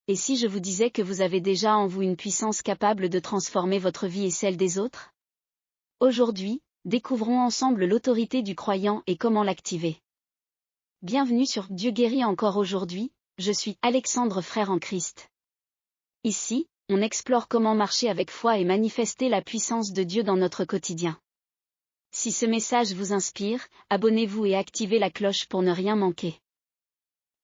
Et si je vous disais que vous avez déjà en vous une puissance capable de transformer votre vie et celle des autres? Aujourd'hui, découvrons ensemble l'autorité du croyant et comment l'activer. Bienvenue sur Dieu guérit encore aujourd'hui, je suis Alexandre, frère en Christ. Ici, on explore comment marcher avec foi et manifester la puissance de Dieu dans notre quotidien. Si ce message vous inspire, abonnez-vous et activez la cloche pour ne rien manquer.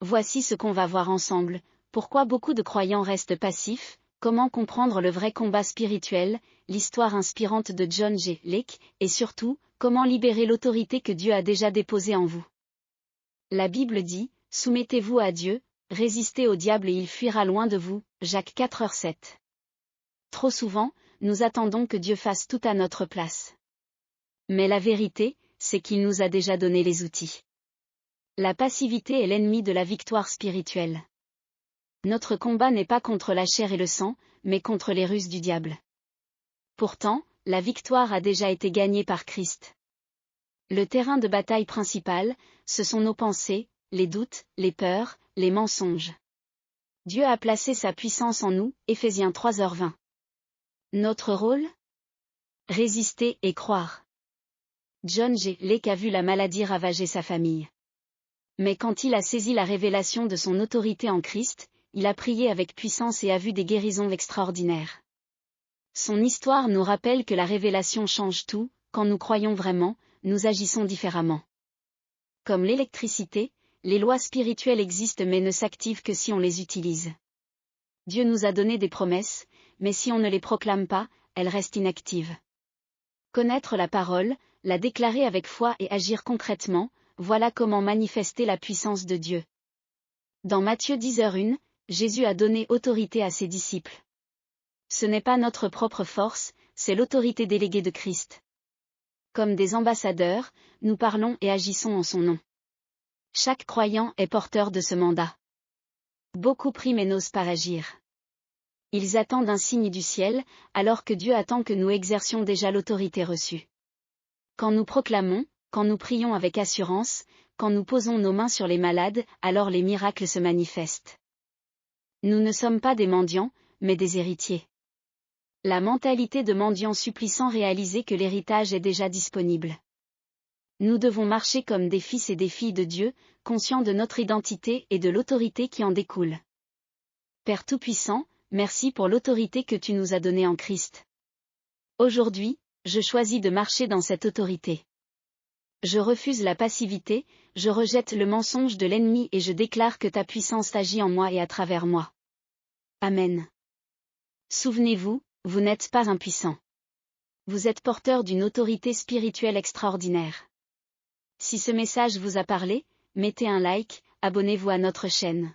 Voici ce qu'on va voir ensemble. Pourquoi beaucoup de croyants restent passifs, comment comprendre le vrai combat spirituel, l'histoire inspirante de John G. Lake, et surtout, comment libérer l'autorité que Dieu a déjà déposée en vous. La Bible dit, « Soumettez-vous à Dieu, résistez au diable et il fuira loin de vous » Jacques 4:7. Trop souvent, nous attendons que Dieu fasse tout à notre place. Mais la vérité, c'est qu'il nous a déjà donné les outils. La passivité est l'ennemi de la victoire spirituelle. Notre combat n'est pas contre la chair et le sang, mais contre les ruses du diable. Pourtant, la victoire a déjà été gagnée par Christ. Le terrain de bataille principal, ce sont nos pensées, les doutes, les peurs, les mensonges. Dieu a placé sa puissance en nous, Éphésiens 3:20. Notre rôle? Résister et croire. John G. Lake a vu la maladie ravager sa famille. Mais quand il a saisi la révélation de son autorité en Christ, il a prié avec puissance et a vu des guérisons extraordinaires. Son histoire nous rappelle que la révélation change tout, quand nous croyons vraiment, nous agissons différemment. Comme l'électricité, les lois spirituelles existent mais ne s'activent que si on les utilise. Dieu nous a donné des promesses, mais si on ne les proclame pas, elles restent inactives. Connaître la parole, la déclarer avec foi et agir concrètement, voilà comment manifester la puissance de Dieu. Dans Matthieu 10:1, Jésus a donné autorité à ses disciples. Ce n'est pas notre propre force, c'est l'autorité déléguée de Christ. Comme des ambassadeurs, nous parlons et agissons en son nom. Chaque croyant est porteur de ce mandat. Beaucoup prient mais n'osent pas agir. Ils attendent un signe du ciel, alors que Dieu attend que nous exercions déjà l'autorité reçue. Quand nous proclamons, quand nous prions avec assurance, quand nous posons nos mains sur les malades, alors les miracles se manifestent. Nous ne sommes pas des mendiants, mais des héritiers. La mentalité de mendiant supplie sans réaliser que l'héritage est déjà disponible. Nous devons marcher comme des fils et des filles de Dieu, conscients de notre identité et de l'autorité qui en découle. Père Tout-Puissant, merci pour l'autorité que tu nous as donnée en Christ. Aujourd'hui, je choisis de marcher dans cette autorité. Je refuse la passivité, je rejette le mensonge de l'ennemi et je déclare que ta puissance agit en moi et à travers moi. Amen. Souvenez-vous, vous n'êtes pas impuissant. Vous êtes porteur d'une autorité spirituelle extraordinaire. Si ce message vous a parlé, mettez un like, abonnez-vous à notre chaîne.